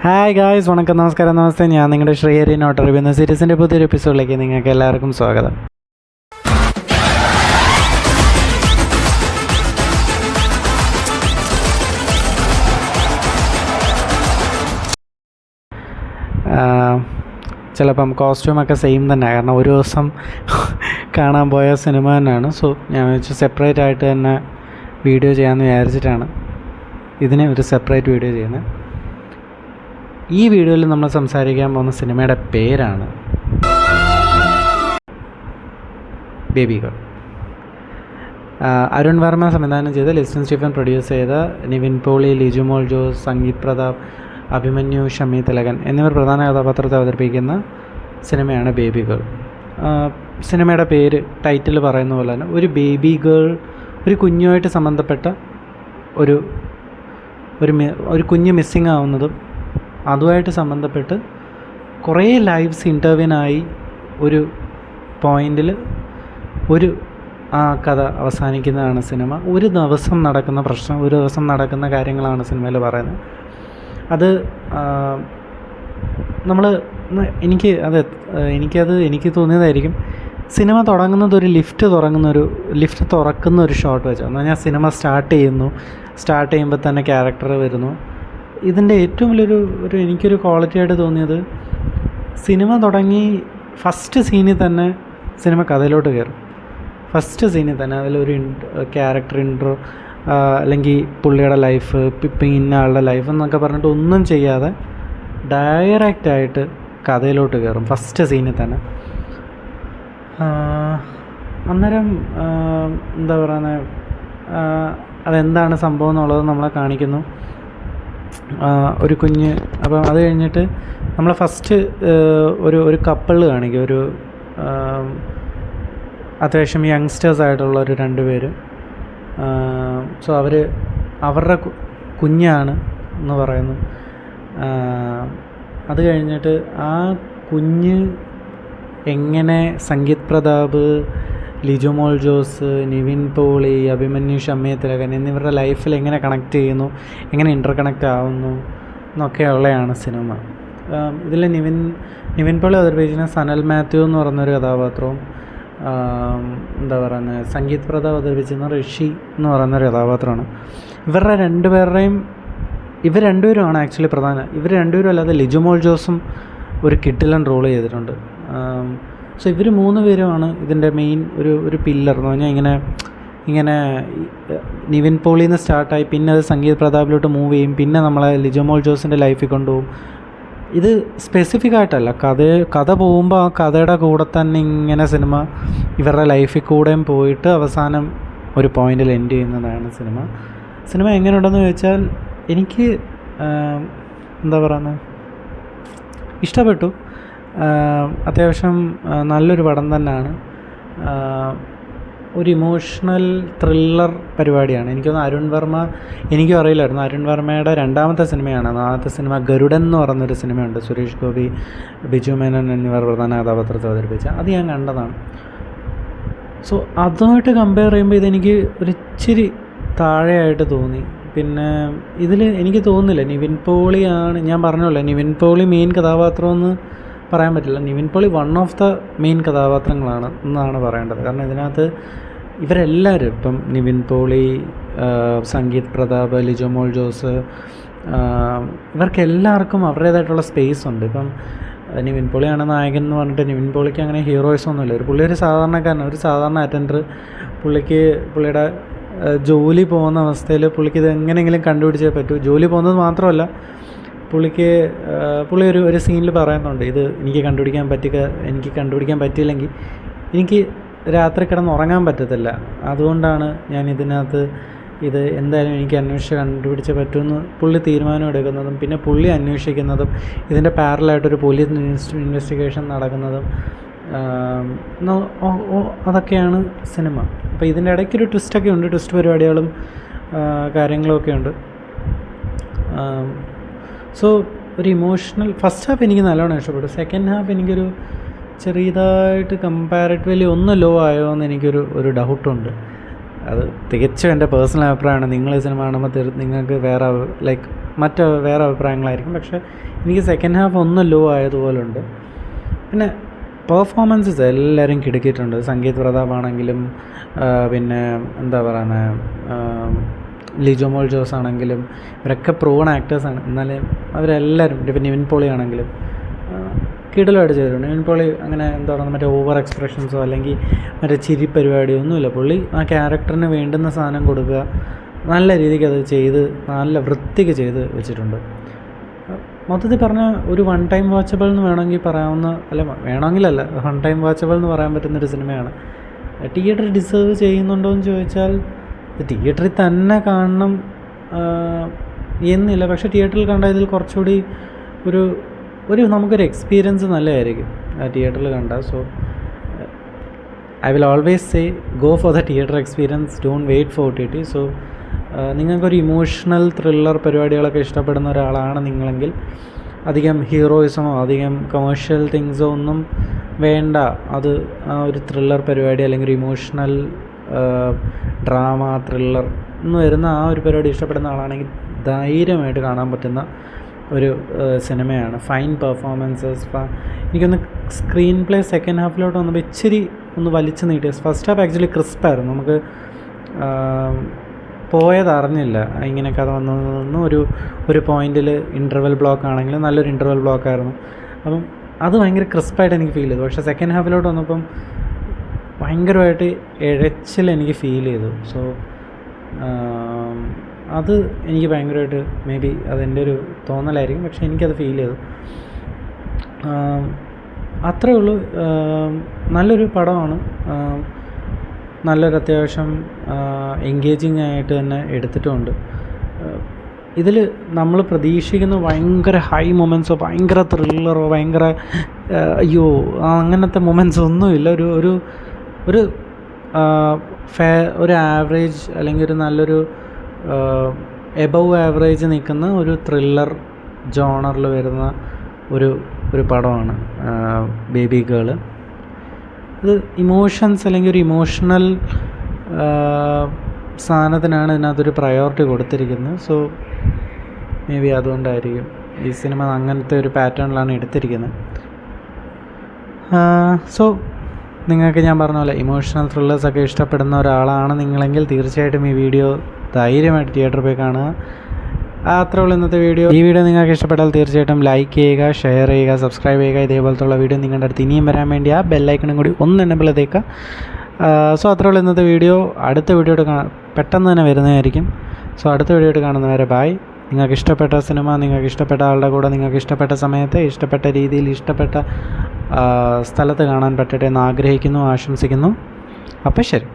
Hi guys, വണക്കം, നമസ്കാരം, നമസ്തേ. ഞാൻ നിങ്ങളുടെ ശ്രീഹരി നോട്ട് റിവ്യൂ എന്ന സീരീസിൻ്റെ പുതിയൊരു എപ്പിസോഡിലേക്ക് നിങ്ങൾക്ക് എല്ലാവർക്കും സ്വാഗതം. ചിലപ്പം കോസ്റ്റ്യൂമൊക്കെ സെയിം തന്നെ, കാരണം ഒരു ദിവസം കാണാൻ പോയ സിനിമ തന്നെയാണ്. സോ ഞാൻ വെച്ച് സെപ്പറേറ്റ് ആയിട്ട് തന്നെ വീഡിയോ ചെയ്യാമെന്ന് വിചാരിച്ചിട്ടാണ് ഇതിന് ഒരു സെപ്പറേറ്റ് വീഡിയോ ചെയ്യുന്നത്. ഈ വീഡിയോയിൽ നമ്മൾ സംസാരിക്കാൻ പോകുന്ന സിനിമയുടെ പേരാണ് ബേബി ഗേൾ. അരുൺ വർമ്മ സംവിധാനം ചെയ്ത, ലിസ്റ്റൻ സ്റ്റീഫൻ പ്രൊഡ്യൂസ് ചെയ്ത, നിവിൻ പോളി, ലിജുമോൾ ജോസ്, സംഗീത് പ്രതാപ്, അഭിമന്യു, ഷമി തിലകൻ എന്നിവർ പ്രധാന കഥാപാത്രത്തെ അവതരിപ്പിക്കുന്ന സിനിമയാണ് ബേബി ഗേൾ. സിനിമയുടെ പേര് ടൈറ്റിൽ പറയുന്ന പോലെ തന്നെ ഒരു ബേബി ഗേൾ, ഒരു കുഞ്ഞുമായിട്ട് സംബന്ധപ്പെട്ട ഒരു കുഞ്ഞ് മിസ്സിങ് ആവുന്നതും അതുമായിട്ട് സംബന്ധപ്പെട്ട് കുറേ ലൈവ്സ് ഇൻ്റർവ്യൂനായി ഒരു പോയിൻ്റിൽ ആ കഥ അവസാനിക്കുന്നതാണ് സിനിമ. ഒരു ദിവസം നടക്കുന്ന പ്രശ്നം, ഒരു ദിവസം നടക്കുന്ന കാര്യങ്ങളാണ് സിനിമയിൽ പറയുന്നത്. അത് എനിക്ക് തോന്നിയതായിരിക്കും. സിനിമ തുടങ്ങുന്നത് ഒരു ലിഫ്റ്റ് തുറക്കുന്ന ഒരു ഷോട്ട് വെച്ചാൽ. എന്ന് പറഞ്ഞാൽ സിനിമ സ്റ്റാർട്ട് ചെയ്യുമ്പോൾ തന്നെ ക്യാരക്ടർ വരുന്നു. ഇതിൻ്റെ ഏറ്റവും വലിയൊരു എനിക്കൊരു ക്വാളിറ്റി ആയിട്ട് തോന്നിയത്, സിനിമ തുടങ്ങി ഫസ്റ്റ് സീനിൽ തന്നെ സിനിമ കഥയിലോട്ട് കയറും. ഫസ്റ്റ് സീനിൽ തന്നെ അതിലൊരു ക്യാരക്ടർ ഇൻട്രോ, അല്ലെങ്കിൽ പുള്ളിയുടെ ലൈഫ്, ഇപ്പം ഇന്ന ആളുടെ ലൈഫ് എന്നൊക്കെ പറഞ്ഞിട്ട് ഒന്നും ചെയ്യാതെ ഡയറക്റ്റായിട്ട് കഥയിലോട്ട് കയറും ഫസ്റ്റ് സീനിൽ തന്നെ. അന്നേരം എന്താ പറയുന്നത്, അതെന്താണ് സംഭവം എന്നുള്ളത് നമ്മളെ കാണിക്കുന്നു. ഒരു കുഞ്ഞ്. അപ്പം അത് കഴിഞ്ഞിട്ട് നമ്മൾ ഫസ്റ്റ് ഒരു കപ്പിൾ കാണിക്കും. അത്യാവശ്യം യങ്സ്റ്റേഴ്സ് ആയിട്ടുള്ള ഒരു 2 പേര്. സോ അവരുടെ കുഞ്ഞാണ് എന്ന് പറയുന്നു. അത് കഴിഞ്ഞിട്ട് ആ കുഞ്ഞ് എങ്ങനെ സംഗീത് പ്രതാപ്, ലിജുമോൾ ജോസ്, നിവിൻ പോളി, അഭിമന്യു, ഷമി തിലകൻ എന്നിവരുടെ ലൈഫിൽ എങ്ങനെ കണക്ട് ചെയ്യുന്നു, എങ്ങനെ ഇൻ്റർകണക്റ്റ് ആവുന്നു എന്നൊക്കെയുള്ളതാണ് സിനിമ. ഇതിൽ നിവിൻ പോളി അവതരിപ്പിക്കുന്ന സനൽ മാത്യു എന്ന് പറയുന്നൊരു കഥാപാത്രവും, എന്താ പറയുന്നത്, സംഗീത് പ്രതാപ് അവതരിപ്പിച്ചിരുന്ന ഋഷി എന്ന് പറയുന്നൊരു കഥാപാത്രമാണ്. ഇവർ രണ്ടുപേരുമാണ് ആക്ച്വലി പ്രധാന. ഇവർ രണ്ടുപേരും അല്ലാതെ ലിജുമോൾ ജോസും ഒരു കിഡിലൻ റോൾ ചെയ്തിട്ടുണ്ട്. സോ ഇവർ 3 പേരുമാണ് ഇതിൻ്റെ മെയിൻ ഒരു പില്ലർ എന്ന് പറഞ്ഞാൽ. ഇങ്ങനെ നിവിൻ പോളിയിൽ നിന്ന് സ്റ്റാർട്ടായി പിന്നെ അത് സംഗീത് പ്രതാപിലോട്ട് മൂവ് ചെയ്യും, പിന്നെ നമ്മളെ ലിജുമോൾ ജോസിൻ്റെ ലൈഫിൽ കൊണ്ടുപോകും. ഇത് സ്പെസിഫിക് ആയിട്ടല്ല, കഥ പോകുമ്പോൾ ആ കഥയുടെ കൂടെ തന്നെ ഇങ്ങനെ സിനിമ ഇവരുടെ ലൈഫിൽ കൂടെയും പോയിട്ട് അവസാനം ഒരു പോയിന്റിൽ എൻഡ് ചെയ്യുന്നതാണ് സിനിമ. എങ്ങനെയുണ്ടെന്ന് ചോദിച്ചാൽ എനിക്ക് എന്താ പറയുന്നത്, ഇഷ്ടപ്പെട്ടു. അത്യാവശ്യം നല്ലൊരു പടം തന്നെയാണ്. ഒരു ഇമോഷണൽ ത്രില്ലർ പരിപാടിയാണ്. എനിക്കൊന്ന് അരുൺ വർമ്മ, എനിക്കും അറിയില്ലായിരുന്നു, അരുൺ വർമ്മയുടെ 2ാമത്തെ സിനിമയാണ്. ആദ്യത്തെ സിനിമ ഗരുഡൻ എന്ന് പറയുന്നൊരു സിനിമയുണ്ട്, സുരേഷ് ഗോപി, ബിജു മേനോൻ എന്നിവർ പ്രധാന കഥാപാത്രത്തെ അവതരിപ്പിച്ച. അത് ഞാൻ കണ്ടതാണ്. സോ അതുമായിട്ട് കമ്പയർ ചെയ്യുമ്പോൾ ഇതെനിക്ക് ഒരിച്ചിരി താഴെയായിട്ട് തോന്നി. പിന്നെ ഇതിൽ എനിക്ക് തോന്നുന്നില്ല നിവിൻ പോളിയാണ്, ഞാൻ പറഞ്ഞല്ലോ, നിവിൻ പോളി മെയിൻ കഥാപാത്രമെന്ന് പറയാൻ പറ്റില്ല. Nivin Pauly one of the main കഥാപാത്രങ്ങളാണ് എന്നാണ് പറയേണ്ടത്. കാരണം ഇതിനകത്ത് ഇവരെല്ലാവരും, ഇപ്പം നിവിൻ പോളി, സംഗീത് പ്രതാപ്, ലിജുമോൾ ജോസ്, ഇവർക്കെല്ലാവർക്കും അവരുടേതായിട്ടുള്ള സ്പേസ് ഉണ്ട്. ഇപ്പം നിവിൻ പോളിയാണ് നായകൻ എന്ന് പറഞ്ഞിട്ട് നിവിൻ പോളിക്ക് അങ്ങനെ ഹീറോയിസം ഒന്നുമില്ല. പുള്ളി ഒരു സാധാരണക്കാരനാണ്, ഒരു സാധാരണ അറ്റൻഡർ. പുള്ളിയുടെ ജോലി പോകുന്ന അവസ്ഥയിൽ പുള്ളിക്ക് ഇത് എങ്ങനെയെങ്കിലും കണ്ടുപിടിച്ചേ പറ്റൂ. ജോലി പോകുന്നത് മാത്രമല്ല, പുള്ളി ഒരു സീനിൽ പറയുന്നുണ്ട്, ഇത് എനിക്ക് കണ്ടുപിടിക്കാൻ പറ്റിയില്ലെങ്കിൽ എനിക്ക് രാത്രി കിടന്നുറങ്ങാൻ പറ്റത്തില്ല. അതുകൊണ്ടാണ് ഞാൻ ഇതിനകത്ത് ഇത് എന്തായാലും എനിക്ക് അന്വേഷിച്ച് കണ്ടുപിടിച്ചേ പറ്റുമെന്ന് പുള്ളി തീരുമാനം എടുക്കുന്നതും പിന്നെ പുള്ളി അന്വേഷിക്കുന്നതും ഇതിൻ്റെ പാരലായിട്ടൊരു പോലീസ് ഇൻവെസ്റ്റിഗേഷൻ നടക്കുന്നതും അതൊക്കെയാണ് സിനിമ. അപ്പോൾ ഇതിൻ്റെ ഇടയ്ക്കൊരു ട്വിസ്റ്റൊക്കെ ഉണ്ട്, ട്വിസ്റ്റ് പരിപാടികളും കാര്യങ്ങളൊക്കെ ഉണ്ട്. സോ ഒരു ഇമോഷണൽ ഫസ്റ്റ് ഹാഫ് എനിക്ക് നല്ലോണം ഇഷ്ടപ്പെട്ടു. സെക്കൻഡ് ഹാഫ് എനിക്കൊരു ചെറിയതായിട്ട് കമ്പാരിറ്റീവ്ലി ഒന്ന് ലോ ആയോ എന്ന് എനിക്കൊരു ഡൗട്ടുണ്ട്. അത് തികച്ചും എൻ്റെ പേഴ്സണൽ അഭിപ്രായമാണ്. നിങ്ങൾ ഈ സിനിമ കാണുമ്പോൾ നിങ്ങൾക്ക് വേറെ ലൈക്ക് മറ്റ് വേറെ അഭിപ്രായങ്ങളായിരിക്കും. പക്ഷേ എനിക്ക് സെക്കൻഡ് ഹാഫ് ഒന്ന് ലോ ആയതുപോലുണ്ട്. പിന്നെ പെർഫോമൻസസ് എല്ലാവരും കിടക്കിയിട്ടുണ്ട്. സംഗീത് പ്രതാപാണെങ്കിലും പിന്നെ എന്താ പറയുന്നത്, ലിജോ മോൾ ജോസ് ആണെങ്കിലും ഇവരൊക്കെ പ്രൂവൺ ആക്ടേഴ്സാണ്. എന്നാലും അവരെല്ലാവരും ഇപ്പം നിവിൻ പോളി ആണെങ്കിലും കിടലമായിട്ട് ചെയ്തിട്ടുണ്ട്. നിവിൻ പോളി അങ്ങനെ എന്താ പറയുക, മറ്റേ ഓവർ എക്സ്പ്രഷൻസോ അല്ലെങ്കിൽ മറ്റേ ചിരി പരിപാടിയോ ഒന്നുമില്ല. പുള്ളി ആ ക്യാരക്ടറിന് വേണ്ടുന്ന സാധനം കൊടുക്കുക, നല്ല രീതിക്ക് അത് ചെയ്ത് നല്ല വൃത്തിക്ക് ചെയ്ത് വെച്ചിട്ടുണ്ട്. മൊത്തത്തിൽ പറഞ്ഞാൽ ഒരു വൺ ടൈം വാച്ചബിൾ എന്ന് വേണമെങ്കിൽ പറയാവുന്ന, വേണമെങ്കിലല്ല, വൺ ടൈം വാച്ചബിൾ എന്ന് പറയാൻ പറ്റുന്നൊരു സിനിമയാണ്. തിയേറ്റർ ഡിസേർവ് ചെയ്യുന്നുണ്ടോ എന്ന് ചോദിച്ചാൽ തിയേറ്ററിൽ തന്നെ കാണണം എന്നില്ല. പക്ഷേ തിയേറ്ററിൽ കണ്ട ഇതിൽ കുറച്ചുകൂടി ഒരു നമുക്കൊരു എക്സ്പീരിയൻസ് നല്ലതായിരിക്കും തിയേറ്ററിൽ കണ്ട. So I will always say go for the theatre experience, don't wait for OTT. So നിങ്ങൾക്കൊരു ഇമോഷണൽ ത്രില്ലർ പരിപാടികളൊക്കെ ഇഷ്ടപ്പെടുന്ന ഒരാളാണ് നിങ്ങളെങ്കിൽ അധികം ഹീറോയിസമോ അധികം കൊമേഴ്ഷ്യൽ തിങ്സോ ഒന്നും വേണ്ട. അത് ആ ഒരു ത്രില്ലർ പരിപാടി അല്ലെങ്കിൽ ഒരു ഇമോഷണൽ ഡ്രാമ ത്രില്ലർ എന്ന് വരുന്ന ആ ഒരു പരിപാടി ഇഷ്ടപ്പെടുന്ന ആളാണെങ്കിൽ ധൈര്യമായിട്ട് കാണാൻ പറ്റുന്ന ഒരു സിനിമയാണ്. Fine performances. എനിക്കൊന്ന് സ്ക്രീൻ പ്ലേ സെക്കൻഡ് ഹാഫിലോട്ട് വന്നപ്പോൾ ഇച്ചിരി ഒന്ന് വലിച്ചു നീട്ടിയ. ഫസ്റ്റ് ഹാഫ് ആക്ച്വലി ക്രിസ്പായിരുന്നു, നമുക്ക് പോയതറിഞ്ഞില്ല ഇങ്ങനെ കഥ വന്നതെന്ന്. ഒരു പോയിന്റിൽ ഇൻ്റർവെൽ ബ്ലോക്ക് ആണെങ്കിൽ നല്ലൊരു ഇൻ്റർവെൽ ബ്ലോക്കായിരുന്നു. അപ്പം അത് ഭയങ്കര ക്രിസ്പായിട്ട് എനിക്ക് ഫീൽ ചെയ്തു. പക്ഷേ സെക്കൻഡ് ഹാഫിലോട്ട് വന്നപ്പം ഭയങ്കരമായിട്ട് ഇഴച്ചിൽ എനിക്ക് ഫീൽ ചെയ്തു. സോ അത് എനിക്ക് ഭയങ്കരമായിട്ട് മേ ബി അതെൻ്റെ ഒരു തോന്നലായിരിക്കും, പക്ഷേ എനിക്കത് ഫീൽ ചെയ്തു. അത്രയേ ഉള്ളൂ. നല്ലൊരു പടമാണ്. നല്ലൊരു അത്യാവശ്യം എൻഗേജിങ് ആയിട്ട് തന്നെ എടുത്തിട്ടുമുണ്ട്. ഇതിൽ നമ്മൾ പ്രതീക്ഷിക്കുന്ന ഭയങ്കര ഹൈ മൊമെൻറ്റ്സോ ഭയങ്കര ത്രില്ലറോ ഭയങ്കര അയ്യോ അങ്ങനത്തെ മൊമെൻറ്റ്സ് ഒന്നുമില്ല. ഒരു ആവറേജ് അല്ലെങ്കിൽ ഒരു നല്ലൊരു എബവ് ആവറേജ് നിൽക്കുന്ന ഒരു ത്രില്ലർ ജോണറിൽ വരുന്ന ഒരു പടമാണ് ബേബി ഗേൾ. ഇത് ഇമോഷൻസ് അല്ലെങ്കിൽ ഒരു ഇമോഷണൽ സാധനത്തിനാണ് ഇതിനകത്തൊരു പ്രയോറിറ്റി കൊടുത്തിരിക്കുന്നത്. സോ മേ ബി അതുകൊണ്ടായിരിക്കും ഈ സിനിമ അങ്ങനത്തെ ഒരു പാറ്റേണിലാണ് എടുത്തിരിക്കുന്നത്. സോ നിങ്ങൾക്ക് ഞാൻ പറഞ്ഞ പോലെ ഇമോഷണൽ ത്രില്ലേഴ്സൊക്കെ ഇഷ്ടപ്പെടുന്ന ഒരാളാണ് നിങ്ങളെങ്കിൽ തീർച്ചയായിട്ടും ഈ വീഡിയോ ധൈര്യമായിട്ട് തിയേറ്ററിൽ പോയി കാണുക. അത്രേ ഉള്ളൂ ഇന്നത്തെ വീഡിയോ. ഈ വീഡിയോ നിങ്ങൾക്ക് ഇഷ്ടപ്പെട്ടാൽ തീർച്ചയായിട്ടും ലൈക്ക് ചെയ്യുക, ഷെയർ ചെയ്യുക, സബ്സ്ക്രൈബ് ചെയ്യുക. ഇതേപോലത്തുള്ള വീഡിയോ നിങ്ങളുടെ അടുത്ത് ഇനിയും വരാൻ വേണ്ടി ആ ബെല്ലൈക്കണും കൂടി ഒന്ന് എനേബിൾ ചെയ്തേക്കുക. സോ അത്രേ ഉള്ളൂ ഇന്നത്തെ വീഡിയോ. അടുത്ത വീഡിയോയുടെ പെട്ടെന്ന് തന്നെ വരുന്നതായിരിക്കും. സോ അടുത്ത വീഡിയോയിട്ട് കാണുന്നവരെ ബായ്. നിങ്ങൾക്ക് ഇഷ്ടപ്പെട്ട സിനിമ നിങ്ങൾക്ക് ഇഷ്ടപ്പെട്ട ആളുടെ കൂടെ നിങ്ങൾക്ക് ഇഷ്ടപ്പെട്ട സമയത്ത് ഇഷ്ടപ്പെട്ട രീതിയിൽ ഇഷ്ടപ്പെട്ട സ്ഥലത്ത് കാണാൻ പറ്റട്ടെ എന്ന് ആഗ്രഹിക്കുന്നു, ആശംസിക്കുന്നു. അപ്പോൾ ശരി.